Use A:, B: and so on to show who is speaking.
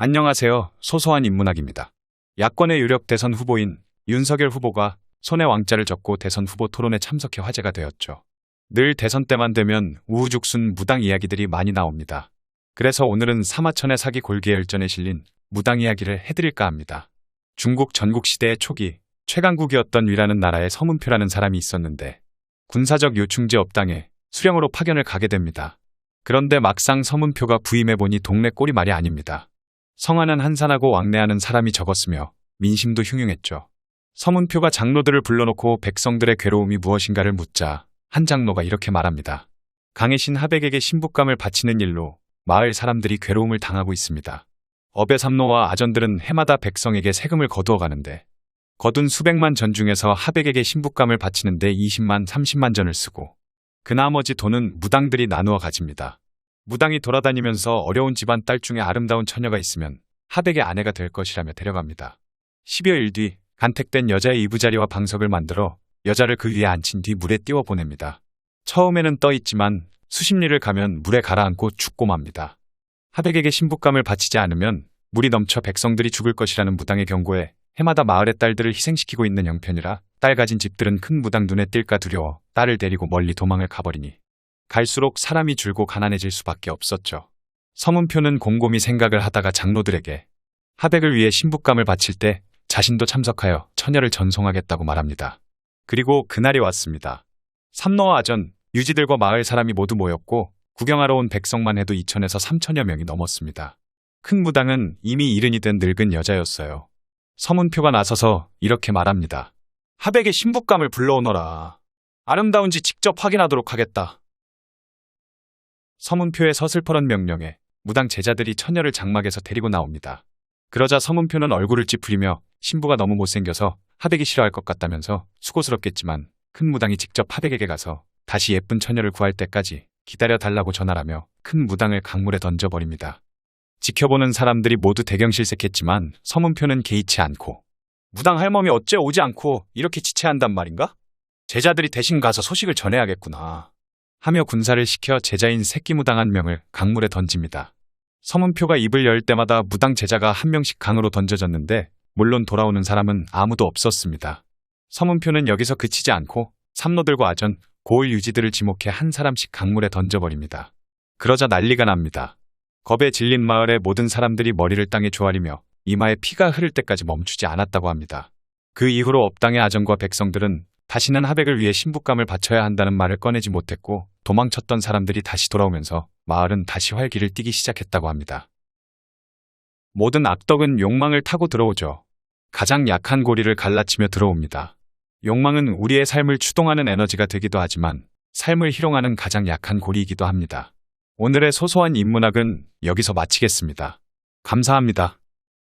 A: 안녕하세요. 소소한 인문학입니다. 야권의 유력 대선 후보인 윤석열 후보가 손에 왕자를 젓고 대선 후보 토론에 참석해 화제가 되었죠. 늘 대선 때만 되면 우후죽순 무당 이야기들이 많이 나옵니다. 그래서 오늘은 사마천의 사기 골계열전에 실린 무당 이야기를 해드릴까 합니다. 중국 전국시대의 초기 최강국이었던 위라는 나라에 서문표라는 사람이 있었는데 군사적 요충지 업당에 수령으로 파견을 가게 됩니다. 그런데 막상 서문표가 부임해보니 동네 꼴이 말이 아닙니다. 성하는 한산하고 왕래하는 사람이 적었으며 민심도 흉흉했죠. 서문표가 장로들을 불러놓고 백성들의 괴로움이 무엇인가를 묻자 한 장로가 이렇게 말합니다. 강해신 하백에게 신부감을 바치는 일로 마을 사람들이 괴로움을 당하고 있습니다. 업의 삼노와 아전들은 해마다 백성에게 세금을 거두어 가는데 거둔 수백만 전 중에서 하백에게 신부감을 바치는데 20만, 30만 전을 쓰고 그 나머지 돈은 무당들이 나누어 가집니다. 무당이 돌아다니면서 어려운 집안 딸 중에 아름다운 처녀가 있으면 하백의 아내가 될 것이라며 데려갑니다. 10여일 뒤 간택된 여자의 이부자리와 방석을 만들어 여자를 그 위에 앉힌 뒤 물에 띄워 보냅니다. 처음에는 떠 있지만 수십 리를 가면 물에 가라앉고 죽고 맙니다. 하백에게 신부감을 바치지 않으면 물이 넘쳐 백성들이 죽을 것이라는 무당의 경고에 해마다 마을의 딸들을 희생시키고 있는 형편이라 딸 가진 집들은 큰 무당 눈에 띌까 두려워 딸을 데리고 멀리 도망을 가버리니 갈수록 사람이 줄고 가난해질 수밖에 없었죠. 서문표는 곰곰이 생각을 하다가 장로들에게 하백을 위해 신부감을 바칠 때 자신도 참석하여 처녀를 전송하겠다고 말합니다. 그리고 그날이 왔습니다. 삼노와 아전, 유지들과 마을 사람이 모두 모였고 구경하러 온 백성만 해도 2천에서 3천여 명이 넘었습니다. 큰 무당은 이미 이른이 된 늙은 여자였어요. 서문표가 나서서 이렇게 말합니다. 하백의 신부감을 불러오너라. 아름다운지 직접 확인하도록 하겠다. 서문표의 서슬퍼런 명령에 무당 제자들이 처녀를 장막에서 데리고 나옵니다. 그러자 서문표는 얼굴을 찌푸리며 신부가 너무 못생겨서 하백이 싫어할 것 같다면서 수고스럽겠지만 큰 무당이 직접 하백에게 가서 다시 예쁜 처녀를 구할 때까지 기다려달라고 전하라며 큰 무당을 강물에 던져버립니다. 지켜보는 사람들이 모두 대경실색했지만 서문표는 개의치 않고 무당 할멈이 어째 오지 않고 이렇게 지체한단 말인가? 제자들이 대신 가서 소식을 전해야겠구나 하며 군사를 시켜 제자인 새끼무당 한 명을 강물에 던집니다. 서문표가 입을 열 때마다 무당 제자가 한 명씩 강으로 던져졌는데 물론 돌아오는 사람은 아무도 없었습니다. 서문표는 여기서 그치지 않고 삼노들과 아전, 고을 유지들을 지목해 한 사람씩 강물에 던져버립니다. 그러자 난리가 납니다. 겁에 질린 마을의 모든 사람들이 머리를 땅에 조아리며 이마에 피가 흐를 때까지 멈추지 않았다고 합니다. 그 이후로 업당의 아전과 백성들은 다시는 하백을 위해 신부감을 바쳐야 한다는 말을 꺼내지 못했고 도망쳤던 사람들이 다시 돌아오면서 마을은 다시 활기를 띠기 시작했다고 합니다. 모든 악덕은 욕망을 타고 들어오죠. 가장 약한 고리를 갈라치며 들어옵니다. 욕망은 우리의 삶을 추동하는 에너지가 되기도 하지만 삶을 희롱하는 가장 약한 고리이기도 합니다. 오늘의 소소한 인문학은 여기서 마치겠습니다. 감사합니다.